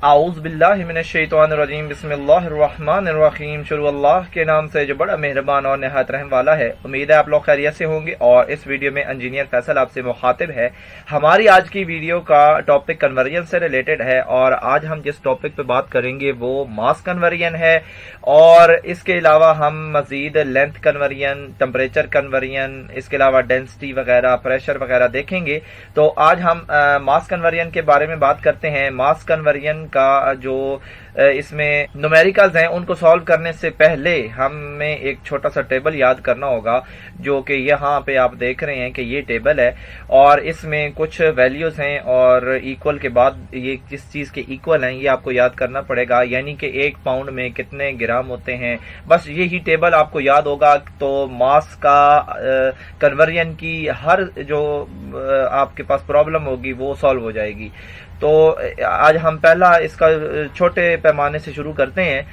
आऊज़ बिल्लाहि मिनश शैतानिर रजीम बिस्मिल्लाहिर रहमानिर रहीम। शुरू अल्लाह के नाम से जो बड़ा मेहरबान और निहायत रहम वाला है। उम्मीद है आप लोग खैरियत से होंगे। और इस वीडियो में इंजीनियर फैसल आपसे मुखातिब है। हमारी आज की वीडियो का टॉपिक कन्वर्जन से रिलेटेड है और आज हम जिस टॉपिक पे बात करेंगे वो मास कन्वर्जन है। और इसके अलावा हम मजीद लेंथ कन्वर्जन, टेम्परेचर कन्वर्जन, इसके अलावा डेंसिटी वगैरह, प्रेशर वगैरह देखेंगे। तो आज हम मास कन्वर्जन के बारे में बात करते हैं। मास कन्वर्जन का जो इसमें न्यूमेरिकल्स हैं उनको सॉल्व करने से पहले हमें एक छोटा सा टेबल याद करना होगा, जो कि यहाँ पे आप देख रहे हैं कि ये टेबल है और इसमें कुछ वैल्यूज हैं और इक्वल के बाद ये किस चीज के इक्वल हैं ये आपको याद करना पड़ेगा। यानी कि 1 पाउंड में कितने ग्राम होते हैं, बस यही टेबल आपको याद होगा तो मास का कन्वर्जन की हर जो आपके पास प्रॉब्लम होगी वो सॉल्व हो जाएगी। तो आज हम पहला इसका छोटे पैमाने से शुरू करते हैं।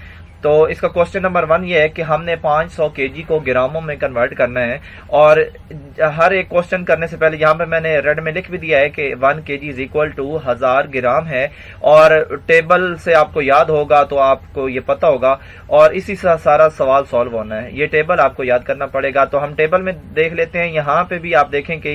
तो इसका क्वेश्चन नंबर 1 ये है कि हमने 500 केजी को ग्रामों में कन्वर्ट करना है। और हर एक क्वेश्चन करने से पहले यहाँ पे मैंने रेड में लिख भी दिया है कि 1 केजी इज इक्वल टू 1000 ग्राम है। और टेबल से आपको याद होगा तो आपको ये पता होगा और इसी से सारा सवाल सॉल्व होना है। ये टेबल आपको याद करना पड़ेगा। तो हम टेबल में देख लेते हैं। यहाँ पे भी आप देखें कि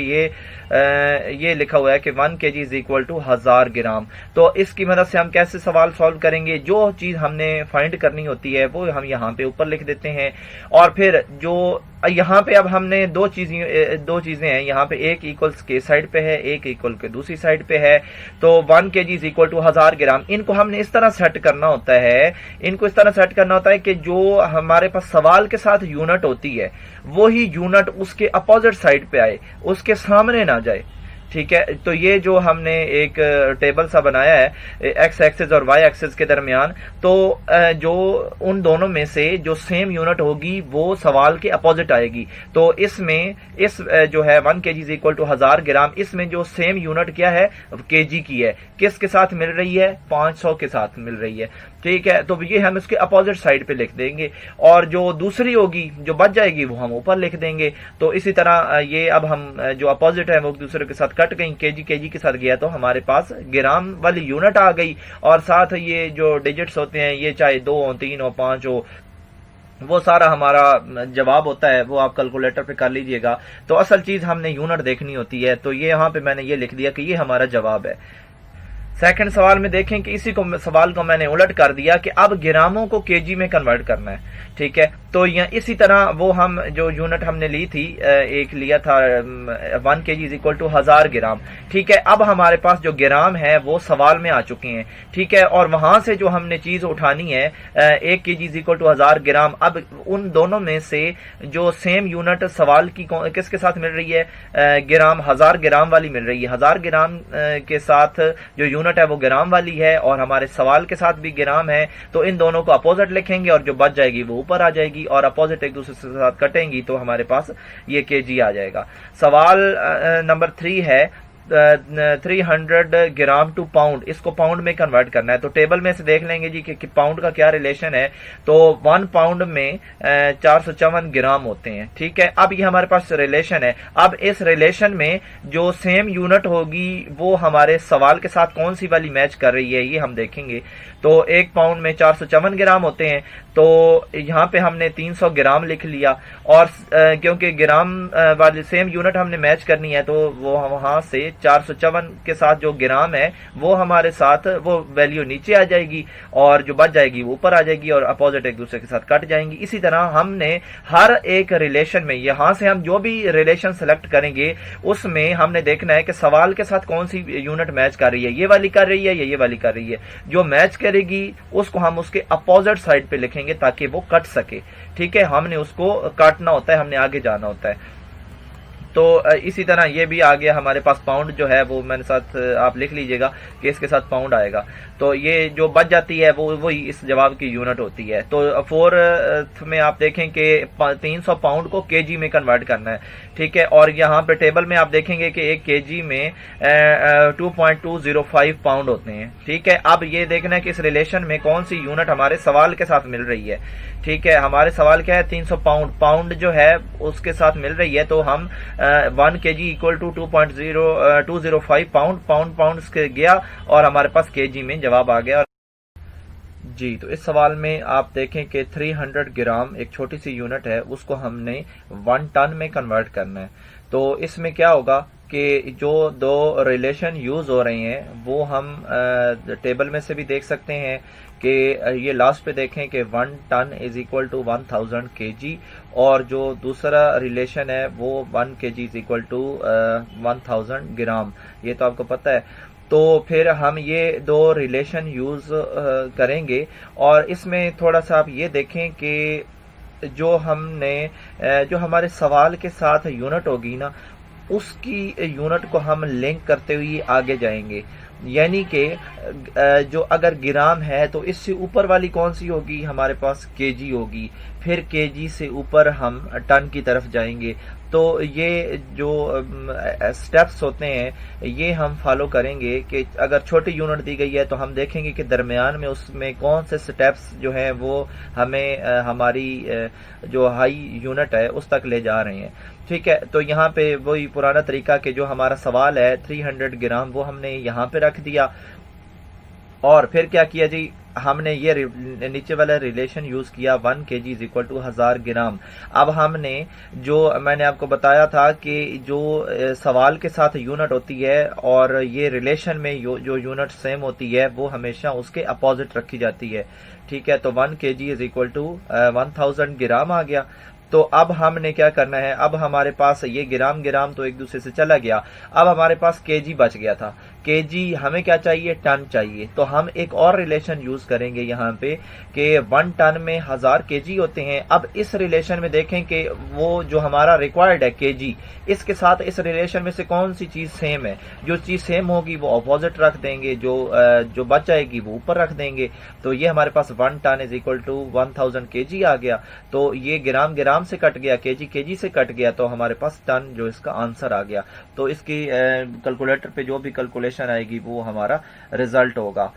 ये लिखा हुआ है कि 1 केजी इज इक्वल टू 1000 ग्राम। तो इसकी मदद से हम कैसे सवाल सॉल्व करेंगे, जो चीज हमने फाइंड करनी होती है वो हम यहाँ पे ऊपर लिख देते हैं। और फिर जो यहाँ पे अब हमने दो चीजें हैं। यहाँ पे एक इक्वल्स के साइड पे है, एक इक्वल के दूसरी साइड पे है। तो 1 केजी इज इक्वल टू 1000 ग्राम। इनको हमने इस तरह सेट करना होता है, कि जो हमारे पास सवाल के साथ यूनिट होती है वही यूनिट उसके अपोजिट साइड पे आए, उसके सामने ना जाए। ठीक है, तो ये जो हमने एक टेबल सा बनाया है एक्स एक्सिस और वाई एक्सिस के दरमियान, तो जो उन दोनों में से जो सेम यूनिट होगी वो सवाल के अपोजिट आएगी। तो इसमें जो है 1 केजी इज इक्वल टू 1000 ग्राम, इसमें जो सेम यूनिट क्या है केजी की है, किसके साथ मिल रही है, 500 के साथ मिल रही है। ठीक है, तो ये हम इसके अपोजिट साइड पे लिख देंगे और जो दूसरी होगी जो बच जाएगी वो हम ऊपर लिख देंगे। तो इसी तरह ये अब हम जो अपोजिट है वो दूसरे के साथ कट गई, केजी के साथ गया तो हमारे पास ग्राम वाली यूनिट आ गई। और साथ ये जो डिजिट्स होते हैं ये चाहे 2 हो, 3 हो, 5 हो, वो सारा हमारा जवाब होता है, वो आप कैलकुलेटर पे कर लीजिएगा। तो असल चीज हमने यूनिट देखनी होती है। तो ये यहाँ पे मैंने ये लिख दिया कि ये हमारा जवाब है। सेकंड सवाल में देखें कि सवाल को मैंने उलट कर दिया कि अब ग्रामों को केजी में कन्वर्ट करना है। ठीक है, तो यहाँ इसी तरह वो हम जो यूनिट हमने ली थी, एक लिया था 1 केजी इज इक्वल टू 1000 ग्राम। ठीक है, अब हमारे पास जो ग्राम है वो सवाल में आ चुके हैं। ठीक है, और वहां से जो हमने चीज उठानी है 1 केजी इज इक्वल टू 1000 ग्राम, अब उन दोनों में से जो सेम यूनिट सवाल की किसके साथ मिल रही है, ग्राम 1000 ग्राम वाली मिल रही है। 1000 ग्राम के साथ जो यूनिट है वो ग्राम वाली है और हमारे सवाल के साथ भी ग्राम है। तो इन दोनों को अपोजिट लिखेंगे और जो बच जाएगी वो ऊपर आ जाएगी और अपोजिट एक दूसरे के साथ कटेंगी तो हमारे पास ये केजी आ जाएगा। सवाल नंबर 3 है 300 ग्राम टू पाउंड, इसको पाउंड में कन्वर्ट करना है। तो टेबल में से देख लेंगे जी कि पाउंड का क्या रिलेशन है। तो 1 पाउंड में 454 ग्राम होते हैं। ठीक है, अब ये हमारे पास रिलेशन है। अब इस रिलेशन में जो सेम यूनिट होगी वो हमारे सवाल के साथ कौन सी वाली मैच कर रही है ये हम देखेंगे। तो 1 पाउंड में 454 ग्राम होते हैं। तो यहाँ पे हमने 300 ग्राम लिख लिया और क्योंकि ग्राम वाली सेम यूनिट हमने मैच करनी है तो वो वहां से 454 के साथ जो ग्राम है वो हमारे साथ वो वैल्यू नीचे आ जाएगी और जो बच जाएगी वो ऊपर आ जाएगी और अपोजिट एक दूसरे के साथ कट जाएंगी। इसी तरह हमने हर एक रिलेशन में यहां से हम जो भी रिलेशन सेलेक्ट करेंगे उसमें हमने देखना है कि सवाल के साथ कौन सी यूनिट मैच कर रही है, ये वाली कर रही है या ये वाली कर रही है। जो मैच करेगी उसको हम उसके अपोजिट साइड पे लिखेंगे ताकि वो कट सके। ठीक है, हमने उसको काटना होता है, हमने आगे जाना होता है। तो इसी तरह ये भी आ गया हमारे पास पाउंड जो है वो मेरे साथ आप लिख लीजिएगा कि इसके साथ पाउंड आएगा। तो ये जो बच जाती है वो वही इस जवाब की यूनिट होती है। तो 4th में आप देखें कि 300 पाउंड को केजी में कन्वर्ट करना है। ठीक है, और यहाँ पे टेबल में आप देखेंगे कि 1 केजी में 2.205 पाउंड होते हैं। ठीक है, अब ये देखना है कि इस रिलेशन में कौन सी यूनिट हमारे सवाल के साथ मिल रही है। ठीक है, हमारे सवाल क्या है 300 पाउंड, पाउंड जो है उसके साथ मिल रही है। तो हम 1 KG equal to 2.205 pound, pound के गया और हमारे पास केजी में जवाब आ गया। जी, तो इस सवाल में आप देखें कि 300 ग्राम एक छोटी सी यूनिट है, उसको हमने 1 टन में कन्वर्ट करना है। तो इसमें क्या होगा कि जो दो रिलेशन यूज हो रहे हैं वो हम टेबल में से भी देख सकते हैं कि ये लास्ट पे देखें कि 1 ton is equal to 1000 KG, और जो दूसरा रिलेशन है वो 1 KG is equal to 1000 gram, ये तो आपको पता है। तो फिर हम ये दो रिलेशन यूज करेंगे, और इसमें थोड़ा सा आप ये देखें कि जो हमने जो हमारे सवाल के साथ यूनिट होगी ना, उसकी यूनिट को हम लिंक करते हुए आगे जाएंगे। यानी कि जो अगर ग्राम है तो इससे ऊपर वाली कौन सी होगी, हमारे पास केजी होगी, फिर केजी से ऊपर हम टन की तरफ जाएंगे। तो ये जो स्टेप्स होते हैं ये हम फॉलो करेंगे कि अगर छोटी यूनिट दी गई है तो हम देखेंगे कि दरमियान में उसमें कौन से स्टेप्स जो हैं वो हमें हमारी जो हाई यूनिट है उस तक ले जा रहे हैं। ठीक है, तो यहाँ पे वही पुराना तरीका कि जो हमारा सवाल है 300 ग्राम वो हमने यहाँ पे रख दिया, और फिर क्या किया जी, हमने ये नीचे वाला रिलेशन यूज किया 1 केजी इज इक्वल टू 1000 ग्राम। अब हमने जो मैंने आपको बताया था कि जो सवाल के साथ यूनिट होती है और ये रिलेशन में जो यूनिट सेम होती है वो हमेशा उसके अपोजिट रखी जाती है। ठीक है, तो 1 केजी इज इक्वल टू 1000 ग्राम आ गया। तो अब हमने क्या करना है, अब हमारे पास ये ग्राम ग्राम तो एक दूसरे से चला गया, अब हमारे पास केजी बच गया था। केजी हमें क्या चाहिए, टन चाहिए। तो हम एक और रिलेशन यूज करेंगे यहाँ पे कि 1 टन में 1000 केजी होते हैं। अब इस रिलेशन में देखें कि वो जो हमारा रिक्वायर्ड है केजी, इसके साथ इस रिलेशन में से कौन सी चीज सेम है। जो चीज सेम होगी वो अपोजिट रख देंगे, जो बच जाएगी वो ऊपर रख देंगे। तो ये हमारे पास 1 ton is equal to 1000 kg आ गया। तो ये ग्राम ग्राम से कट गया, केजी केजी से कट गया, तो हमारे पास टन जो इसका आंसर आ गया। तो इसकी कैलकुलेटर पे जो भी कैलकुलेशन आएगी वो हमारा रिजल्ट होगा।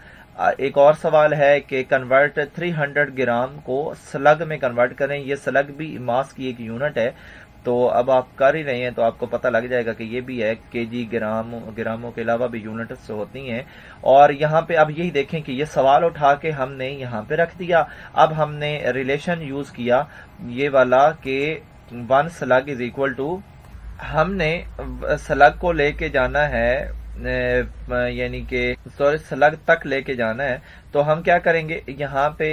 एक और सवाल है कि कन्वर्ट 300 ग्राम को स्लग में कन्वर्ट करें। ये स्लग भी मास की एक यूनिट है, तो अब आप कर ही रहे हैं तो आपको पता लग जाएगा कि ये भी है केजी ग्रामों के अलावा भी यूनिट्स होती हैं। और यहाँ पे अब यही देखें कि ये सवाल उठा के हमने यहाँ पे रख दिया। अब हमने रिलेशन यूज किया ये वाला कि 1 स्लग इज इक्वल टू, हमने स्लग को लेके जाना है यानी कि सॉरी स्लग तक लेके जाना है। तो हम क्या करेंगे, यहाँ पे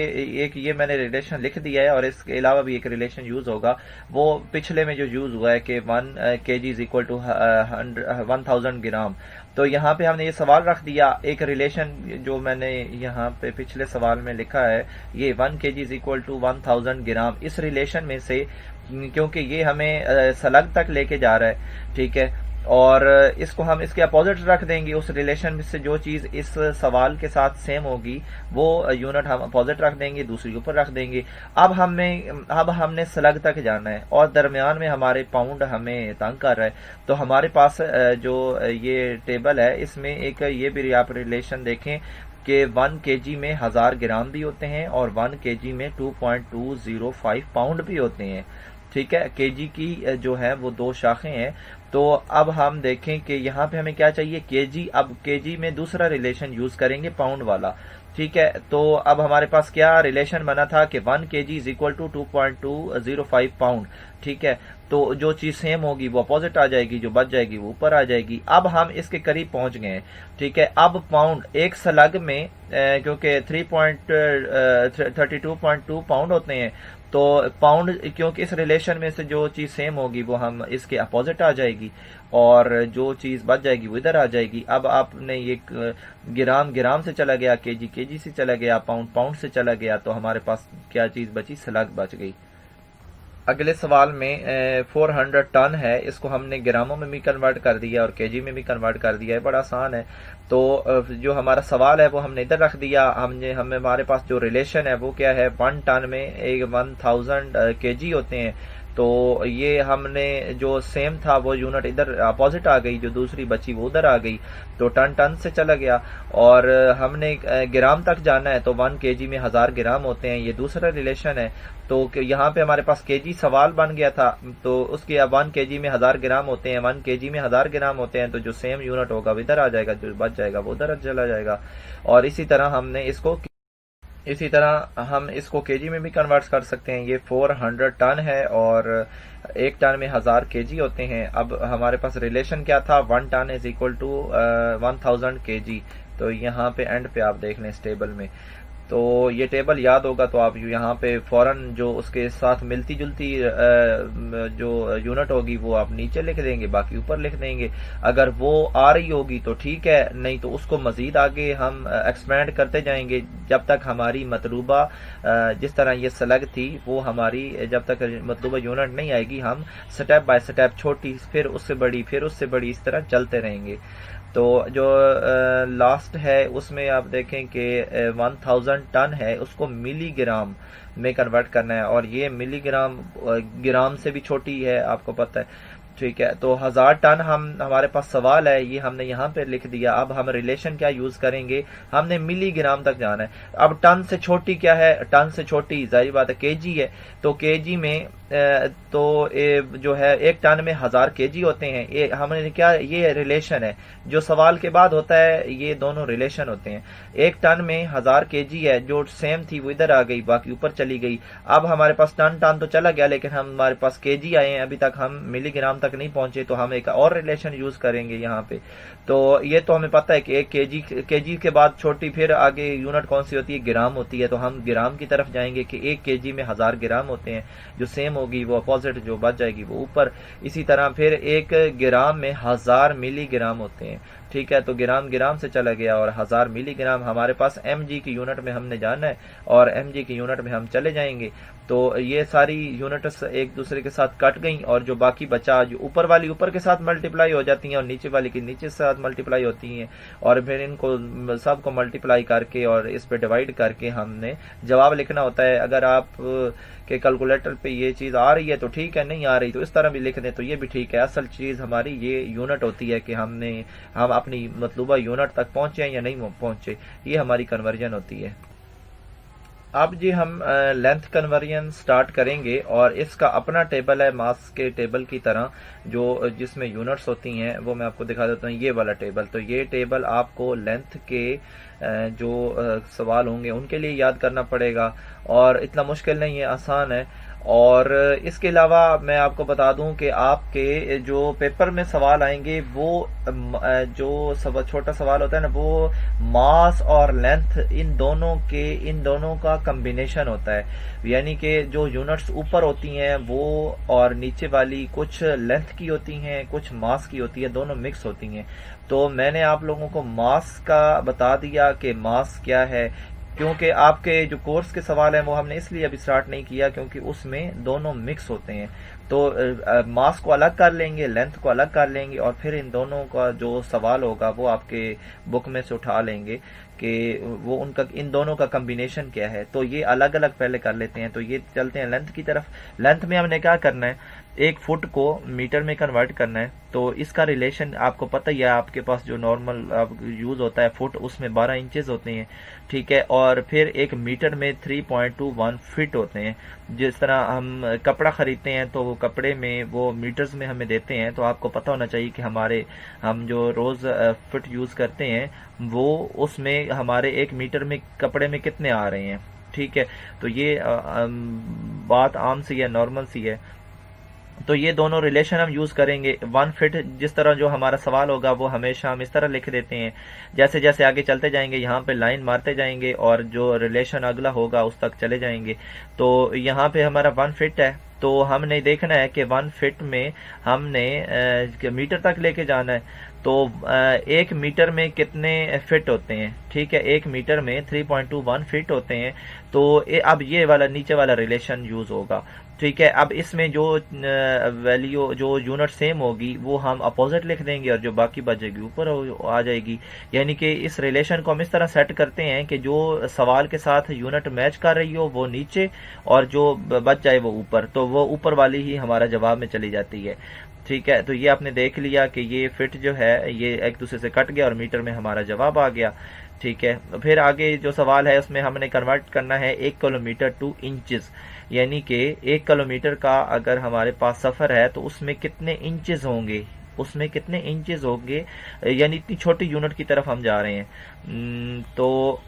एक ये मैंने रिलेशन लिख दिया है और इसके अलावा भी एक रिलेशन यूज होगा। वो पिछले में जो यूज हुआ है कि 1 केजी इज इक्वल टू 1000 ग्राम। तो यहाँ पे हमने ये सवाल रख दिया। एक रिलेशन जो मैंने यहाँ पे पिछले सवाल में लिखा है ये 1 केजी इज इक्वल टू 1000 ग्राम, इस रिलेशन में से, क्योंकि ये हमें स्लग तक लेके जा रहा है, ठीक है, और इसको हम इसके अपोजिट रख देंगे। उस रिलेशन में से जो चीज इस सवाल के साथ सेम होगी वो यूनिट हम अपोजिट रख देंगे, दूसरी ऊपर रख देंगे। अब हमने स्लग तक जाना है और दरमियान में हमारे पाउंड हमें तंग कर रहा है। तो हमारे पास जो ये टेबल है इसमें एक ये भी आप रिलेशन देखें कि 1 केजी में 1000 ग्राम भी होते हैं और 1 केजी में 2.205 पाउंड भी होते हैं। ठीक है, केजी की जो है वो 2 शाखें हैं। तो अब हम देखें कि यहाँ पे हमें क्या चाहिए, केजी। अब केजी में दूसरा रिलेशन यूज करेंगे पाउंड वाला। ठीक है, तो अब हमारे पास क्या रिलेशन बना था कि 1 KG is equal to 2.205 pound. ठीक है, तो जो चीज सेम होगी वो अपोजिट आ जाएगी, जो बच जाएगी वो ऊपर आ जाएगी। अब हम इसके करीब पहुंच गए हैं। ठीक है, अब पाउंड एक स्लग में क्योंकि 32.2 पाउंड होते हैं, तो पाउंड क्योंकि इस रिलेशन में से जो चीज सेम होगी वो हम इसके अपोजिट आ जाएगी और जो चीज बच जाएगी वो इधर आ जाएगी। अब आपने ये ग्राम ग्राम से चला गया, केजी केजी से चला गया, पाउंड पाउंड से चला गया, तो हमारे पास क्या चीज बची, स्लग बच गई। अगले सवाल में 400 टन है, इसको हमने ग्रामों में भी कन्वर्ट कर दिया और केजी में भी कन्वर्ट कर दिया है, बड़ा आसान है। तो जो हमारा सवाल है वो हमने इधर रख दिया। हमारे पास जो रिलेशन है वो क्या है, 1 टन में 1000 केजी होते हैं। तो ये हमने जो सेम था वो यूनिट इधर अपोजिट आ गई, जो दूसरी बची वो उधर आ गई, तो टन टन से चला गया। और हमने ग्राम तक जाना है तो 1 केजी में 1000 ग्राम होते हैं, ये दूसरा रिलेशन है। तो यहाँ पे हमारे पास केजी सवाल बन गया था, तो उसके अब 1 केजी में 1000 ग्राम होते हैं, 1 केजी में 1000 ग्राम होते हैं, तो जो सेम यूनिट होगा वो इधर आ जाएगा, जो बच जाएगा वो उधर चला जाएगा। और इसी तरह हमने इसको इसी तरह हम इसको केजी में भी कन्वर्ट कर सकते हैं। ये 400 टन है और एक टन में 1000 केजी होते हैं। अब हमारे पास रिलेशन क्या था, 1 ton is equal to 1000 KG. तो यहाँ पे एंड पे आप देख लें इस टेबल में, तो ये टेबल याद होगा तो आप यहाँ पे फौरन जो उसके साथ मिलती जुलती जो यूनिट होगी वो आप नीचे लिख देंगे, बाकी ऊपर लिख देंगे। अगर वो आ रही होगी तो ठीक है, नहीं तो उसको मजीद आगे हम एक्सपेंड करते जाएंगे जब तक हमारी मतलूबा जिस तरह ये स्लग थी वो हमारी जब तक मतलूबा यूनिट नहीं आएगी, हम स्टेप बाय स्टेप छोटी फिर उससे बड़ी फिर उससे बड़ी इस तरह चलते रहेंगे। तो जो लास्ट है उसमें आप देखें कि 1000 टन है, उसको मिलीग्राम में कन्वर्ट करना है और ये मिलीग्राम ग्राम से भी छोटी है, आपको पता है, ठीक है। तो 1000 टन हमारे पास सवाल है, ये हमने यहाँ पे लिख दिया। अब हम रिलेशन क्या यूज करेंगे, हमने मिलीग्राम तक जाना है। अब टन से छोटी क्या है, टन से छोटी जाहिर बात है केजी है, तो केजी में तो जो है एक टन में 1000 केजी होते हैं। ये हमने क्या, ये रिलेशन है जो सवाल के बाद होता है, ये दोनों रिलेशन होते हैं। एक टन में 1000 केजी है, जो सेम थी वो इधर आ गई, बाकी ऊपर चली गई। अब हमारे पास टन तो चला गया, लेकिन हमारे पास केजी आए हैं, अभी तक हम मिलीग्राम तक नहीं पहुंचे, तो हम एक और रिलेशन यूज करेंगे यहाँ पे। तो ये तो हमें पता है कि एक केजी के बाद छोटी फिर आगे यूनिट कौन सी होती है, ग्राम होती है। तो हम ग्राम की तरफ जाएंगे कि एक केजी में 1000 ग्राम होते हैं, जो सेम होगी वो अपोजिट जो बच जाएगी वो ऊपर। इसी तरह फिर एक ग्राम में 1000 मिलीग्राम होते हैं, ठीक है। तो ग्राम से चला गया और 1000 मिलीग्राम हमारे पास mg की यूनिट में हमने जाना है और mg की यूनिट में हम चले जाएंगे। तो ये सारी यूनिट्स एक दूसरे के साथ कट गई और जो बाकी बचा, जो ऊपर वाली ऊपर के साथ मल्टीप्लाई हो जाती हैं और नीचे वाली की नीचे के साथ मल्टीप्लाई होती हैं, और फिर इनको सबको मल्टीप्लाई करके और इस पे डिवाइड करके हमने जवाब लिखना होता है। अगर आप के कैलकुलेटर पे ये चीज आ रही है तो ठीक है, नहीं आ रही तो इस तरह भी लिख दें तो ये भी ठीक है। असल चीज हमारी ये यूनिट होती है कि हम अपनी मतलूबा यूनिट तक पहुंचे या नहीं पहुंचे, ये हमारी कन्वर्जन होती है। अब जी हम लेंथ कन्वर्जन स्टार्ट करेंगे और इसका अपना टेबल है मास के टेबल की तरह, जो जिसमें यूनिट्स होती हैं, वो मैं आपको दिखा देता हूँ। ये वाला टेबल, तो ये टेबल आपको लेंथ के जो सवाल होंगे उनके लिए याद करना पड़ेगा और इतना मुश्किल नहीं है, आसान है। और इसके अलावा मैं आपको बता दूं कि आपके जो पेपर में सवाल आएंगे वो जो छोटा सवाल होता है ना, वो मास और लेंथ इन दोनों का कॉम्बिनेशन होता है। यानी कि जो यूनिट्स ऊपर होती हैं वो और नीचे वाली कुछ लेंथ की होती हैं, कुछ मास की होती है, दोनों मिक्स होती हैं। तो मैंने आप लोगों को मास का बता दिया कि मास क्या है, क्योंकि आपके जो कोर्स के सवाल हैं वो हमने इसलिए अभी स्टार्ट नहीं किया क्योंकि उसमें दोनों मिक्स होते हैं। तो मास को अलग कर लेंगे, लेंथ को अलग कर लेंगे और फिर इन दोनों का जो सवाल होगा वो आपके बुक में से उठा लेंगे कि वो उनका इन दोनों का कॉम्बिनेशन क्या है। तो ये अलग अलग पहले कर लेते हैं। तो ये चलते हैं लेंथ की तरफ। लेंथ में हमने क्या करना है, एक फुट को मीटर में कन्वर्ट करना है। तो इसका रिलेशन आपको पता ही है, आपके पास जो नॉर्मल यूज होता है फुट, उसमें 12 इंचेस होते हैं, ठीक है। और फिर एक मीटर में 3.21 फीट होते हैं। जिस तरह हम कपड़ा खरीदते हैं तो वो कपड़े में वो मीटर्स में हमें देते हैं, तो आपको पता होना चाहिए कि हम जो रोज फिट यूज करते हैं वो उसमें हमारे एक मीटर में कपड़े में कितने आ रहे हैं, ठीक है। तो ये बात आम सी है, नॉर्मल सी है। तो ये दोनों रिलेशन हम यूज करेंगे। 1 फिट जिस तरह जो हमारा सवाल होगा वो हमेशा हम इस तरह लिख देते हैं। जैसे जैसे आगे चलते जाएंगे यहाँ पे लाइन मारते जाएंगे और जो रिलेशन अगला होगा उस तक चले जाएंगे। तो यहाँ पे हमारा 1 फिट है, तो हमने देखना है कि 1 फिट में हमने मीटर तक लेके जाना है। तो 1 मीटर में कितने फिट होते हैं, ठीक है। 1 मीटर में 3.21 फिट होते हैं। तो अब ये वाला नीचे वाला रिलेशन यूज होगा, ठीक है। अब इसमें जो वैल्यू जो यूनिट सेम होगी वो हम अपोजिट लिख देंगे और जो बाकी बचेगी ऊपर आ जाएगी। यानी कि इस रिलेशन को हम इस तरह सेट करते हैं कि जो सवाल के साथ यूनिट मैच कर रही हो वो नीचे और जो बच जाए वो ऊपर, तो वो ऊपर वाली ही हमारा जवाब में चली जाती है, ठीक है। तो ये आपने देख लिया कि ये फिट जो है ये एक दूसरे से कट गया और मीटर में हमारा जवाब आ गया, ठीक है। फिर आगे जो सवाल है उसमें हमने कन्वर्ट करना है 1 किलोमीटर टू इंचेस। यानी कि 1 किलोमीटर का अगर हमारे पास सफर है तो उसमें कितने इंचेस होंगे, यानी इतनी छोटी यूनिट की तरफ हम जा रहे हैं। तो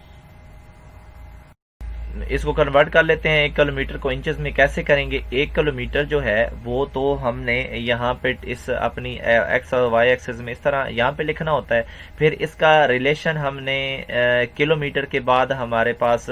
इसको कन्वर्ट कर लेते हैं 1 किलोमीटर को इंचेस में। कैसे करेंगे? 1 किलोमीटर जो है वो तो हमने यहाँ पे इस अपनी एक्स और वाई एक्सिस में इस तरह यहाँ पे लिखना होता है। फिर इसका रिलेशन हमने किलोमीटर के बाद हमारे पास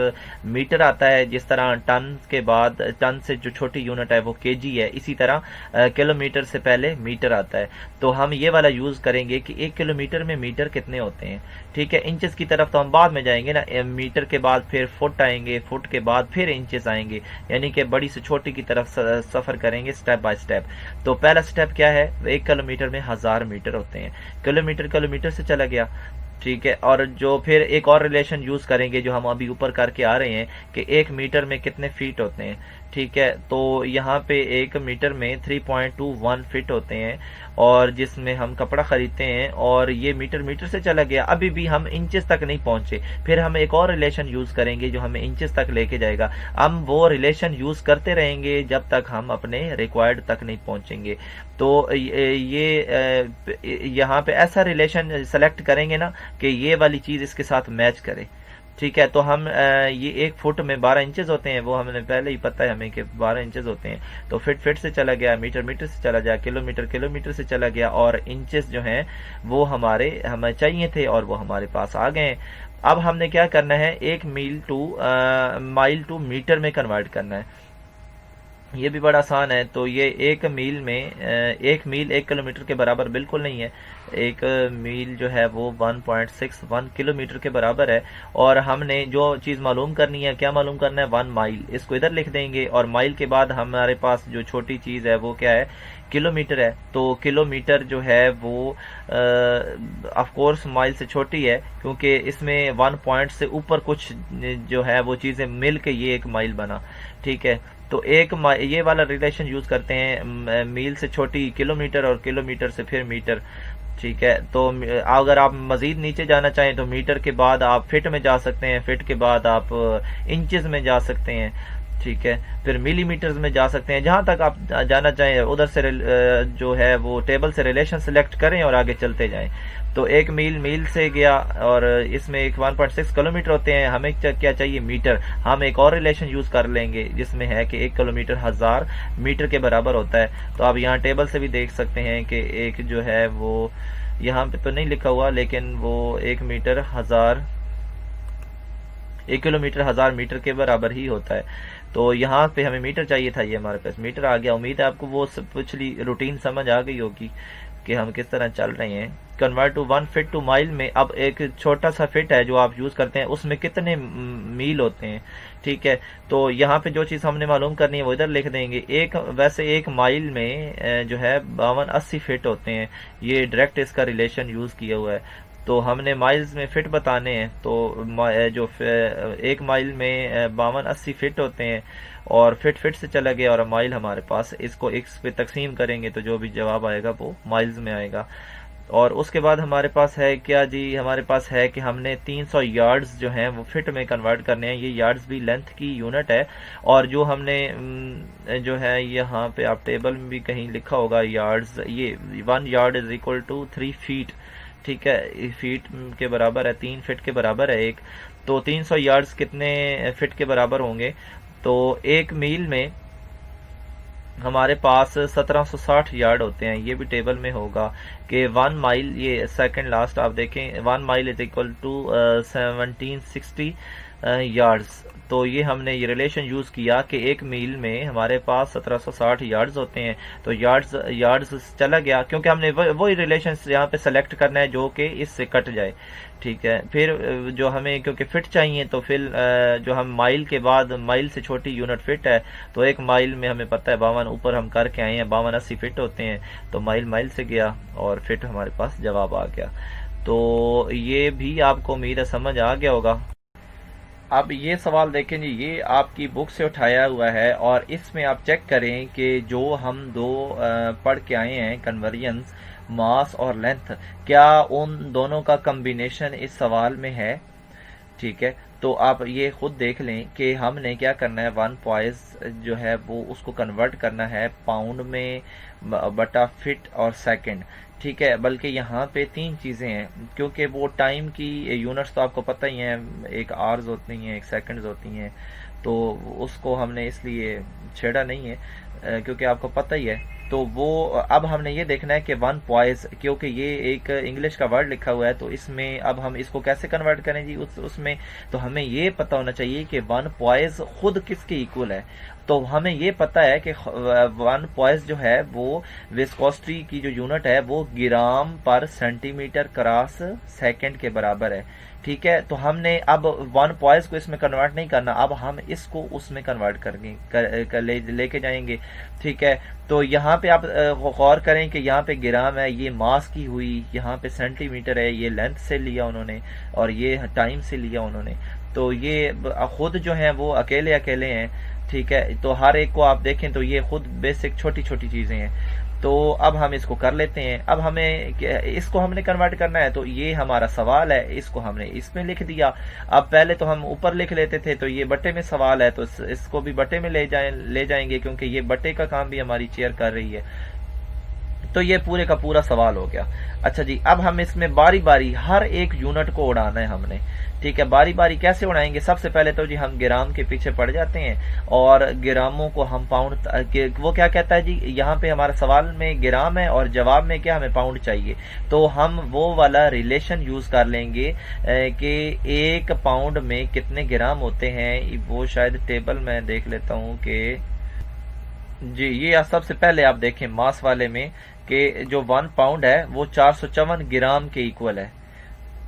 मीटर आता है। जिस तरह टन के बाद, टन से जो छोटी यूनिट है वो केजी है, इसी तरह किलोमीटर से पहले मीटर आता है। तो हम ये वाला यूज करेंगे कि 1 किलोमीटर में मीटर कितने होते हैं। ठीक है, इंचेस की तरफ तो हम बाद में जाएंगे ना, मीटर के बाद फिर फुट आएंगे, फुट के बाद फिर इंचेस आएंगे, यानी कि बड़ी से छोटी की तरफ सफर करेंगे स्टेप बाय स्टेप। तो पहला स्टेप क्या है? 1 किलोमीटर में 1000 मीटर होते हैं। किलोमीटर किलोमीटर से चला गया। ठीक है, और जो फिर एक और रिलेशन यूज करेंगे जो हम अभी ऊपर करके आ रहे हैं कि 1 मीटर में कितने फीट होते हैं। ठीक है, तो यहाँ पे 1 मीटर में 3.21 फीट होते हैं, और जिसमें हम कपड़ा खरीदते हैं, और ये मीटर मीटर से चला गया। अभी भी हम इंचेस तक नहीं पहुंचे, फिर हम एक और रिलेशन यूज करेंगे जो हमें इंचेस तक लेके जाएगा। हम वो रिलेशन यूज करते रहेंगे जब तक हम अपने रिक्वायर्ड तक नहीं पहुंचेंगे। तो ये यहाँ पे ऐसा रिलेशन सेलेक्ट करेंगे ना कि ये वाली चीज इसके साथ मैच करे। ठीक है, तो हम ये 1 फुट में 12 इंचेस होते हैं, वो हमने पहले ही पता है हमें कि 12 इंचेस होते हैं। तो फिट फिट से चला गया, मीटर मीटर से चला गया, किलोमीटर किलोमीटर से चला गया, और इंचेस जो हैं वो हमें चाहिए थे और वो हमारे पास आ गए। अब हमने क्या करना है? 1 माइल टू मीटर में कन्वर्ट करना है। ये भी बड़ा आसान है। तो ये 1 मील में 1 मील 1 किलोमीटर के बराबर बिल्कुल नहीं है। 1 मील जो है वो 1.61 किलोमीटर के बराबर है। और हमने जो चीज़ मालूम करनी है, क्या मालूम करना है? 1 माइल। इसको इधर लिख देंगे, और माइल के बाद हमारे पास जो छोटी चीज़ है वो क्या है? किलोमीटर है। तो किलोमीटर जो है वो ऑफ कोर्स माइल से छोटी है, क्योंकि इसमें 1 पॉइंट से ऊपर कुछ जो है वो चीज़ें मिल के ये 1 माइल बना। ठीक है, तो ये वाला रिलेशन यूज करते हैं, मील से छोटी किलोमीटर और किलोमीटर से फिर मीटर। ठीक है, तो अगर आप मजीद नीचे जाना चाहें तो मीटर के बाद आप फिट में जा सकते हैं, फिट के बाद आप इंचेस में जा सकते हैं। ठीक है, फिर मिलीमीटर्स में जा सकते हैं। जहां तक आप जाना चाहें उधर से जो है वो टेबल से रिलेशन सिलेक्ट करें और आगे चलते जाएं। तो 1 मील से गया, और इसमें एक 1.6 किलोमीटर होते हैं। हमें क्या चाहिए? मीटर। हम एक और रिलेशन यूज कर लेंगे जिसमें है कि 1 किलोमीटर 1000 मीटर के बराबर होता है। तो आप यहाँ टेबल से भी देख सकते हैं कि एक जो है वो यहाँ पे तो नहीं लिखा हुआ, लेकिन वो 1 किलोमीटर 1000 मीटर के बराबर ही होता है। तो यहाँ पे हमें मीटर चाहिए था, ये हमारे पास मीटर आ गया। उम्मीद है आपको वो पिछली रूटीन समझ आ गई होगी कि हम किस तरह चल रहे हैं। Convert to 1 feet to mile में अब एक छोटा सा फिट है जो आप यूज करते हैं, उसमें कितने मील होते हैं। ठीक है, तो यहाँ पे जो चीज हमने मालूम करनी है वो इधर लिख देंगे। वैसे 1 माइल में जो है 5280 फिट होते हैं। ये डायरेक्ट इसका रिलेशन यूज किया हुआ है। तो हमने माइल्स में फिट बताने हैं, तो जो 1 माइल में 5280 फिट होते हैं, और फिट से चला गया, और माइल हमारे पास, इसको x पे तकसीम करेंगे तो जो भी जवाब आएगा वो माइल्स में आएगा। और उसके बाद हमारे पास है क्या जी? हमारे पास है कि हमने 300 यार्ड्स जो हैं वो फिट में कन्वर्ट करने हैं। ये यार्ड्स भी लेंथ की यूनिट है, और जो हमने जो है यहाँ पे आप टेबल में भी कहीं लिखा होगा यार्ड्स, ये 1 yard is equal to 3 feet. ठीक है, फीट के बराबर है, 3 फीट के बराबर है एक। तो 300 यार्ड्स कितने फीट के बराबर होंगे? तो 1 मील में हमारे पास 1760 यार्ड होते हैं। ये भी टेबल में होगा कि 1 माइल, ये सेकंड लास्ट आप देखें, 1 mile is equal to 1760 yards. तो ये हमने ये रिलेशन यूज किया कि 1 मील में हमारे पास 1760 यार्ड्स होते हैं। तो यार्ड्स चला गया, क्योंकि हमने वही रिलेशन यहाँ पे सेलेक्ट करना है जो कि इससे कट जाए। ठीक है, फिर जो हमें क्योंकि फिट चाहिए, तो फिर जो हम माइल के बाद, माइल से छोटी यूनिट फिट है, तो 1 माइल में हमें पता है 52 ऊपर हम करके आए हैं, 5280 फिट होते हैं। तो माइल से गया और फिट हमारे पास जवाब आ गया। तो ये भी आपको उम्मीद है समझ आ गया होगा। अब ये सवाल देखें जी, ये आपकी बुक से उठाया हुआ है, और इसमें आप चेक करें कि जो हम दो पढ़ के आए हैं कन्वर्जन्स, मास और लेंथ, क्या उन दोनों का कम्बिनेशन इस सवाल में है। ठीक है, तो आप ये खुद देख लें कि हमने क्या करना है, 1 पॉइस जो है वो उसको कन्वर्ट करना है पाउंड में बटा फीट और सेकंड। ठीक है, बल्कि यहाँ पे 3 चीज़ें हैं, क्योंकि वो टाइम की यूनिट्स तो आपको पता ही हैं, एक आवर्स होती हैं, एक सेकंड्स होती हैं, तो उसको हमने इसलिए छेड़ा नहीं है क्योंकि आपको पता ही है। तो वो अब हमने ये देखना है कि वन पॉइज, क्योंकि ये एक इंग्लिश का वर्ड लिखा हुआ है, तो इसमें अब हम इसको कैसे कन्वर्ट करें जी उसमें, तो हमें ये पता होना चाहिए कि वन पॉइज खुद किसके इक्वल है। तो हमें ये पता है कि वन पॉइज जो है वो विस्कोसिटी की जो यूनिट है वो ग्राम पर सेंटीमीटर क्रॉस सेकंड के बराबर है। ठीक है, तो हमने अब वन पॉइज को इसमें कन्वर्ट नहीं करना, अब हम इसको उसमें कन्वर्ट लेके जाएंगे। ठीक है, तो यहाँ पे आप गौर करें कि यहाँ पे ग्राम है, ये मास की हुई, यहाँ पे सेंटीमीटर है, ये लेंथ से लिया उन्होंने और ये टाइम से लिया उन्होंने, तो ये खुद जो है वो अकेले अकेले हैं। ठीक है, तो हर एक को आप देखें तो ये खुद बेसिक छोटी छोटी चीजें हैं। तो अब हम इसको कर लेते हैं। अब हमें इसको हमने कन्वर्ट करना है, तो ये हमारा सवाल है, इसको हमने इसमें लिख दिया। अब पहले तो हम ऊपर लिख लेते थे, तो ये बटे में सवाल है, तो इसको भी बटे में ले जाएंगे, क्योंकि ये बटे का काम भी हमारी चेयर कर रही है। तो ये पूरे का पूरा सवाल हो गया। अच्छा जी, अब हम इसमें बारी बारी हर एक यूनिट को उड़ाना है हमने। ठीक है, बारी बारी कैसे उड़ाएंगे? सबसे पहले तो जी हम ग्राम के पीछे पड़ जाते हैं और ग्रामों को हम पाउंड, वो क्या कहता है जी, यहाँ पे हमारा सवाल में ग्राम है और जवाब में क्या, हमें पाउंड चाहिए। तो हम वो वाला रिलेशन यूज कर लेंगे कि 1 पाउंड में कितने ग्राम होते हैं। वो शायद टेबल में देख लेता हूँ कि जी, ये सबसे पहले आप देखें मास वाले में कि जो 1 पाउंड है वो 454 ग्राम के इक्वल है।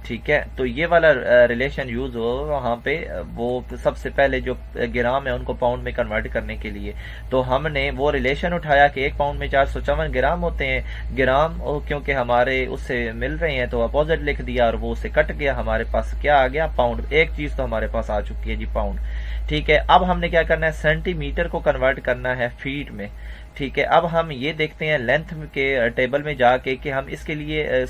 ठीक है, तो ये वाला रिलेशन यूज हो वहां पे, वो सबसे पहले जो ग्राम है उनको पाउंड में कन्वर्ट करने के लिए। तो हमने वो रिलेशन उठाया कि 1 पाउंड में 454 ग्राम होते हैं। ग्राम क्योंकि हमारे उससे मिल रहे हैं तो अपोजिट लिख दिया और वो उससे कट गया, हमारे पास क्या आ गया, पाउंड। एक चीज तो हमारे पास आ चुकी है जी, पाउंड। ठीक है, अब हमने क्या करना है, सेंटीमीटर को कन्वर्ट करना है फीट में। ठीक है, अब हम ये देखते हैं लेंथ के टेबल में जाके कि हम इसके लिए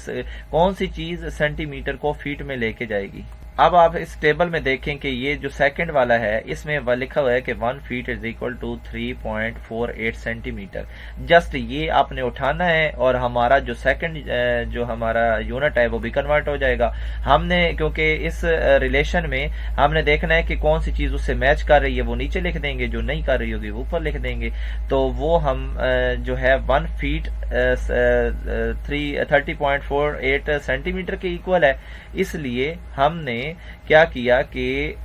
कौन सी चीज सेंटीमीटर को फीट में लेके जाएगी। अब आप इस टेबल में देखें कि ये जो सेकंड वाला है इसमें लिखा हुआ है कि 1 feet is equal to 3.48 centimetre. Just ये आपने उठाना है और हमारा जो सेकंड जो हमारा यूनिट है वो भी कन्वर्ट हो जाएगा। हमने क्योंकि इस रिलेशन में हमने देखना है कि कौन सी चीज उससे मैच कर रही है वो नीचे लिख देंगे, जो नहीं कर रही होगी वो ऊपर लिख देंगे। तो वो हम जो है 1 फीट 30.48 सेंटीमीटर के इक्वल है। इसलिए हमने क्या किया कि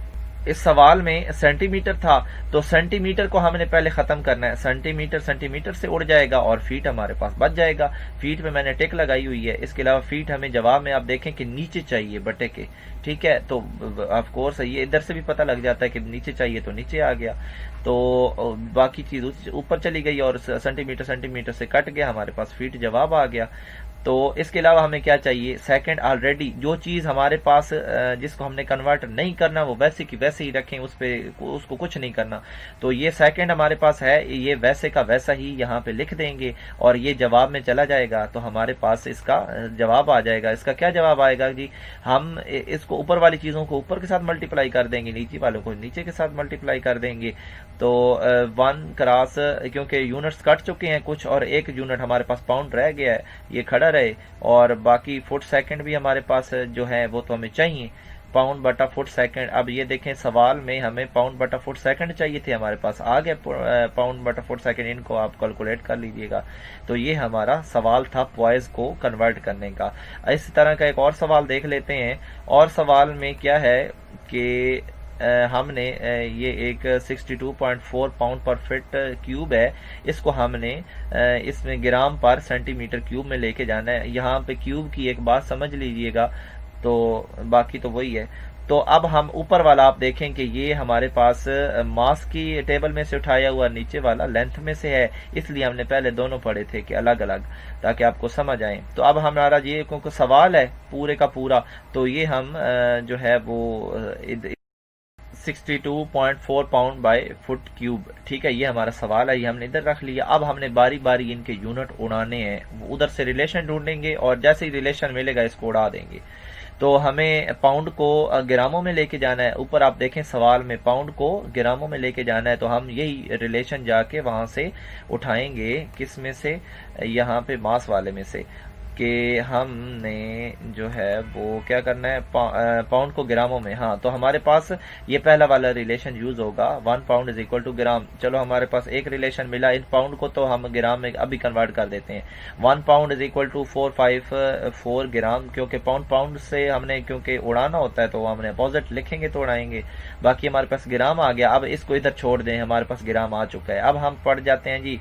इस सवाल में सेंटीमीटर था, तो सेंटीमीटर को हमने पहले खत्म करना है। सेंटीमीटर सेंटीमीटर से उड़ जाएगा और फीट हमारे पास बच जाएगा। फीट में मैंने टिक लगाई हुई है। इसके अलावा फीट हमें जवाब में आप देखें कि नीचे चाहिए बटे के। ठीक है, तो ऑफ कोर्स ये इधर से भी पता लग जाता है कि नीचे चाहिए तो नीचे आ गया, तो बाकी चीज ऊपर चली गई और सेंटीमीटर सेंटीमीटर से कट गया, हमारे पास फीट जवाब आ गया। तो इसके अलावा हमें क्या चाहिए, सेकंड। ऑलरेडी जो चीज हमारे पास जिसको हमने कन्वर्ट नहीं करना वो वैसे की वैसे ही रखें, उसको कुछ नहीं करना। तो ये सेकंड हमारे पास है, ये वैसे का वैसा ही यहाँ पे लिख देंगे और ये जवाब में चला जाएगा, तो हमारे पास इसका जवाब आ जाएगा। इसका क्या जवाब आएगा जी, हम इसको ऊपर वाली चीजों को ऊपर के साथ मल्टीप्लाई कर देंगे, नीचे वालों को नीचे के साथ मल्टीप्लाई कर देंगे। तो 1 क्रॉस, क्योंकि यूनिट्स कट चुके हैं कुछ और एक यूनिट हमारे पास पाउंड रह गया है, ये खड़ा रहे, और बाकी फुट सेकंड भी हमारे पास जो है वो तो हमें चाहिए, पाउंड बटा फुट सेकंड। अब ये देखें सवाल में हमें पाउंड बटा फुट सेकंड चाहिए थे, हमारे पास आ गया पाउंड बटा फुट सेकंड। इनको आप कैलकुलेट कर लीजिएगा। तो ये हमारा सवाल था पॉइज को कन्वर्ट करने का। इस तरह का एक और सवाल देख लेते हैं। और सवाल में क्या है कि हमने ये एक 62.4 पाउंड पर फीट क्यूब है, इसको हमने इसमें ग्राम पर सेंटीमीटर क्यूब में लेके जाना है। यहाँ पे क्यूब की एक बात समझ लीजिएगा, तो बाकी तो वही है। तो अब हम ऊपर वाला आप देखें कि ये हमारे पास मास की टेबल में से उठाया हुआ, नीचे वाला लेंथ में से है, इसलिए हमने पहले दोनों पढ़े थे कि अलग अलग, ताकि आपको समझ आए। तो अब हमारा ये क्योंकि सवाल है पूरे का पूरा, तो ये हम जो है वो 62.4 पाउंड बाय फुट क्यूब। ठीक है, ये हमारा सवाल है, ये हमने इधर रख लिया। अब हमने बारी बारी इनके यूनिट उड़ाने हैं, उधर से रिलेशन ढूंढेंगे और जैसे ही रिलेशन मिलेगा इसको उड़ा देंगे। तो हमें पाउंड को ग्रामों में लेके जाना है। ऊपर आप देखें सवाल में पाउंड को ग्रामों में लेके जाना है, तो हम यही रिलेशन जाके वहां से उठाएंगे, किस में से, यहाँ पे मास वाले में से। कि हमने जो है वो क्या करना है, पाउंड को ग्रामों में। हाँ, तो हमारे पास ये पहला वाला रिलेशन यूज होगा, 1 पाउंड इज इक्वल टू ग्राम। चलो हमारे पास एक रिलेशन मिला, इन पाउंड को तो हम ग्राम में अभी कन्वर्ट कर देते हैं। 1 पाउंड इज इक्वल टू 454 ग्राम, क्योंकि पाउंड से हमने क्योंकि उड़ाना होता है तो हमने अपोजिट लिखेंगे तो उड़ाएंगे। बाकी हमारे पास ग्राम आ गया। अब इसको इधर छोड़ दें, हमारे पास ग्राम आ चुका है। अब हम पढ़ जाते हैं जी,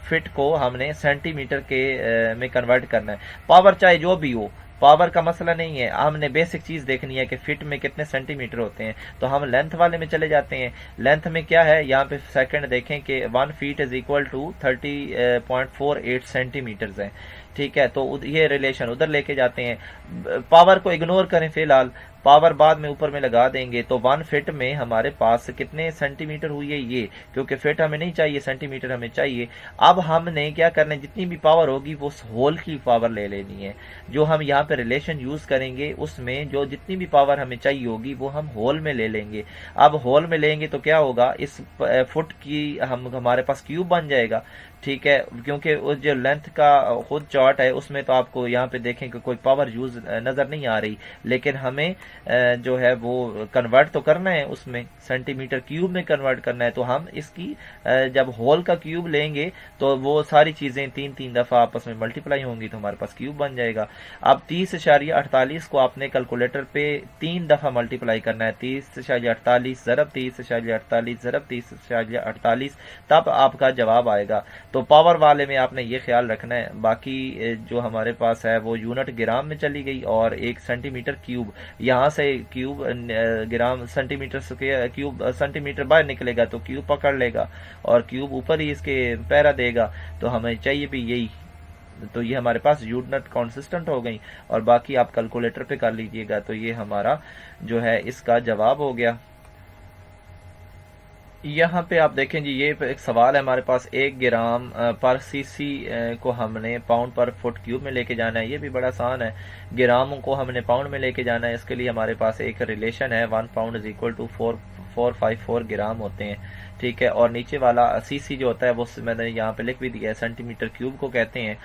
फिट को हमने सेंटीमीटर के में कन्वर्ट करना है। पावर चाहे जो भी हो, पावर का मसला नहीं है, हमने बेसिक चीज देखनी है कि फिट में कितने सेंटीमीटर होते हैं। तो हम लेंथ वाले में चले जाते हैं। लेंथ में क्या है, यहाँ पे सेकंड देखें कि 1 feet is equal to 30.48 centimetre है। ठीक है, तो ये रिलेशन उधर लेके जाते हैं। पावर को इग्नोर करें फिलहाल, पावर बाद में ऊपर में लगा देंगे। तो 1 फीट में हमारे पास कितने सेंटीमीटर हुई है ये, क्योंकि फीट हमें नहीं चाहिए, सेंटीमीटर हमें चाहिए। अब हमने क्या करना है, जितनी भी पावर होगी वो होल की पावर ले लेनी है। जो हम यहाँ पे रिलेशन यूज करेंगे उसमें जो जितनी भी पावर हमें चाहिए होगी वो हम होल में ले लेंगे। अब होल में लेंगे तो क्या होगा, इस फुट की हमारे पास क्यूब बन जाएगा। ठीक है, क्योंकि उस जो लेंथ का खुद चार्ट है उसमें तो आपको यहाँ पे देखें कि कोई पावर यूज नजर नहीं आ रही, लेकिन हमें जो है वो कन्वर्ट तो करना है, उसमें सेंटीमीटर क्यूब में कन्वर्ट करना है। तो हम इसकी जब होल का क्यूब लेंगे तो वो सारी चीजें 3-3 दफा आपस में मल्टीप्लाई होंगी तो हमारे पास क्यूब बन जाएगा। अब 30.48 को आपने कैलकुलेटर पे 3 दफा मल्टीप्लाई करना है। 30.48 ज़रब 30.48 ज़रब 30.48, तब आपका जवाब आएगा। तो पावर वाले में आपने ये ख्याल रखना है। बाकी जो हमारे पास है वो यूनिट ग्राम में चली गई और 1 सेंटीमीटर क्यूब, यहाँ से cube gram centimetre square, cube centimetre बाहर निकलेगा तो क्यूब पकड़ लेगा और क्यूब ऊपर ही इसके पैरा देगा। तो हमें चाहिए भी यही। तो ये हमारे पास यूनिट कॉन्सिस्टेंट हो गई और बाकी आप कैलकुलेटर पे कर लीजिएगा। तो ये हमारा जो है इसका जवाब हो गया। यहाँ पे आप देखें जी, ये एक सवाल है हमारे पास, 1 ग्राम पर सीसी को हमने पाउंड पर फुट क्यूब में लेके जाना है। ये भी बड़ा आसान है, ग्रामों को हमने पाउंड में लेके जाना है। इसके लिए हमारे पास एक रिलेशन है, 1 पाउंड इज इक्वल टू 454 ग्राम होते हैं। ठीक है, और नीचे वाला सीसी जो होता है वो मैंने यहाँ पे लिख भी दिया है, सेंटीमीटर क्यूब को कहते हैं।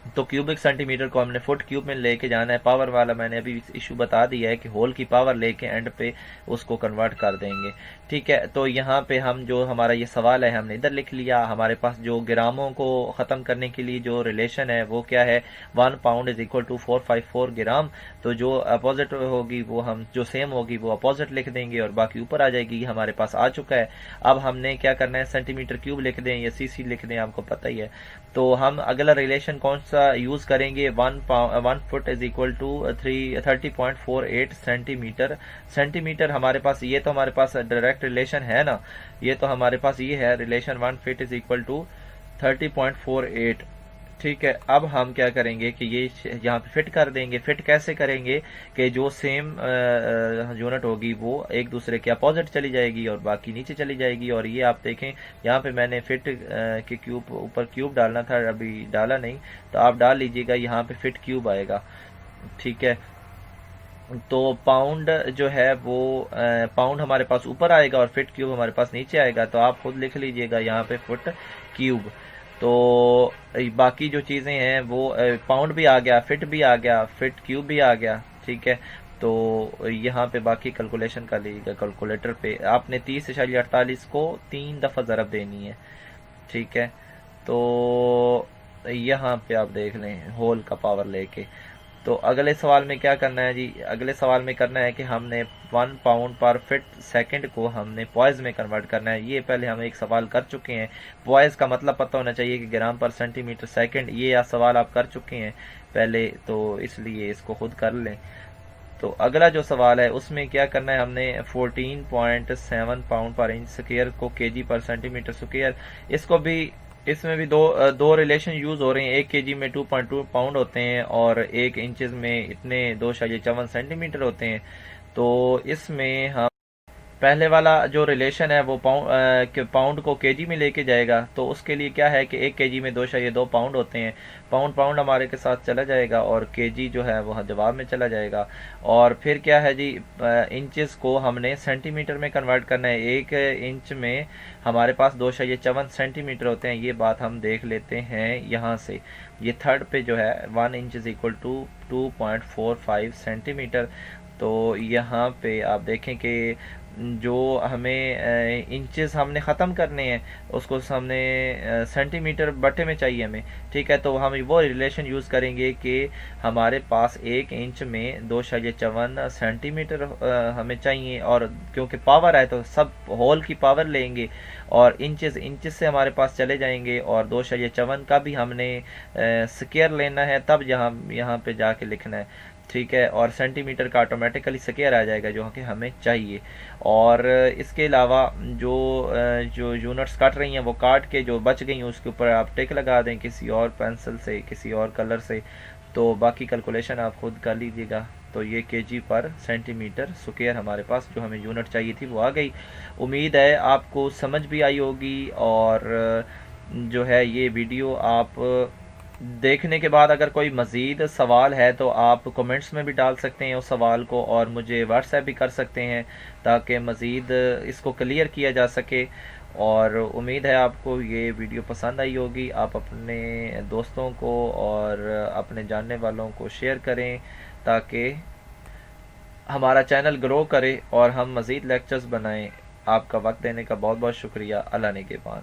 तो क्यूबिक सेंटीमीटर को हमने फुट क्यूब में लेके जाना है। पावर वाला मैंने अभी इशू बता दिया है कि होल की पावर लेके एंड पे उसको कन्वर्ट कर देंगे। ठीक है, तो यहाँ पे हम जो हमारा ये सवाल है हमने इधर लिख लिया। हमारे पास जो ग्रामों को खत्म करने के लिए जो रिलेशन है वो क्या है, 1 पाउंड इज इक्वल टू 454 ग्राम। तो जो अपोजिट होगी वो हम जो सेम होगी वो अपोजिट लिख देंगे और बाकी ऊपर आ जाएगी। हमारे पास आ चुका है। अब हमने क्या करना है, सेंटीमीटर क्यूब लिख दें या सीसी लिख दें, आपको पता ही है। तो हम अगला रिलेशन कौन सा यूज करेंगे, 1 foot is equal to 30.48 centimetre. Centimetre हमारे पास, ये तो हमारे पास डायरेक्ट रिलेशन है ना, ये तो हमारे पास ये है relation, 1 feet is equal to 30.48। ठीक है, अब हम क्या करेंगे कि ये यहाँ पे फिट कर देंगे। फिट कैसे करेंगे कि जो सेम यूनिट होगी वो एक दूसरे के अपोजिट चली जाएगी और बाकी नीचे चली जाएगी। और ये आप देखें यहाँ पे मैंने फिट के क्यूब ऊपर क्यूब डालना था, अभी डाला नहीं, तो आप डाल लीजिएगा, यहाँ पे फिट क्यूब आएगा। ठीक है, तो पाउंड जो है वो पाउंड हमारे पास ऊपर आएगा और फिट क्यूब हमारे पास नीचे आएगा। तो आप खुद लिख लीजिएगा यहाँ पे फुट क्यूब। तो बाकी जो चीज़ें हैं वो पाउंड भी आ गया, फिट भी आ गया, फिट क्यूब भी आ गया। ठीक है, तो यहाँ पे बाकी कैलकुलेशन कर लीजिएगा कैलकुलेटर पे। आपने 30.48 को 3 दफ़ा ज़रब देनी है। ठीक है, तो यहाँ पे आप देख लें होल का पावर लेके। तो अगले सवाल में क्या करना है जी, अगले सवाल में करना है कि हमने 1 पाउंड पर फिट सेकंड को हमने पॉइज में कन्वर्ट करना है। ये पहले हम एक सवाल कर चुके हैं, पॉइज का मतलब पता होना चाहिए कि ग्राम पर सेंटीमीटर सेकंड, ये सवाल आप कर चुके हैं पहले, तो इसलिए इसको खुद कर लें। तो अगला जो सवाल है उसमें क्या करना है, हमने 14.7 पाउंड पर इंच स्क्वायर को केजी पर सेंटीमीटर स्क्वायर, इसको भी, इसमें भी दो रिलेशन यूज हो रहे हैं। 1 केजी में 2.2 पाउंड होते हैं और 1 इंचेस में इतने 2.54 सेंटीमीटर होते हैं। तो इसमें हम पहले वाला जो रिलेशन है वो पाउंड को केजी में लेके जाएगा, तो उसके लिए क्या है कि 1 केजी में 2.2 पाउंड होते हैं। पाउंड पाउंड हमारे के साथ चला जाएगा और केजी जो है वो जवाब में चला जाएगा। और फिर क्या है जी, इंचेस को हमने सेंटीमीटर में कन्वर्ट करना है। 1 इंच में हमारे पास 2.54 सेंटीमीटर होते हैं। ये बात हम देख लेते हैं यहाँ से। ये थर्ड पे जो है 1 inch is equal to 2.45 centimetre. तो यहाँ पे आप देखें कि जो हमें इंचेस हमने ख़त्म करने हैं उसको हमने सेंटीमीटर बटे में चाहिए हमें, ठीक है। तो हम वो रिलेशन यूज़ करेंगे कि हमारे पास 1 इंच में 2.54 सेंटीमीटर हमें चाहिए, और क्योंकि पावर है तो सब होल की पावर लेंगे और इंचेस से हमारे पास चले जाएंगे, और 2.54 का भी हमने स्क्वायर लेना है, तब यहाँ पे जाके लिखना है, ठीक है। और सेंटीमीटर का ऑटोमेटिकली स्क्वायर आ जाएगा जो कि हमें चाहिए। और इसके अलावा जो यूनिट्स कट रही हैं वो काट के जो बच गई हैं उसके ऊपर आप टिक लगा दें किसी और पेंसिल से, किसी और कलर से, तो बाकी कैलकुलेशन आप खुद कर लीजिएगा। तो ये केजी पर सेंटीमीटर स्क्वायर हमारे पास जो हमें यूनिट चाहिए थी वो आ गई। उम्मीद है आपको समझ भी आई होगी, और जो है ये वीडियो आप देखने के बाद अगर कोई मज़ीद सवाल है तो आप कमेंट्स में भी डाल सकते हैं उस सवाल को, और मुझे व्हाट्सएप भी कर सकते हैं ताकि मज़ीद इसको क्लियर किया जा सके। और उम्मीद है आपको ये वीडियो पसंद आई होगी। आप अपने दोस्तों को और अपने जानने वालों को शेयर करें ताकि हमारा चैनल ग्रो करे और हम मज़ीद लेक्चर्स बनाएं। आपका वक्त देने का बहुत बहुत शुक्रिया। अल्लाह निगहबान।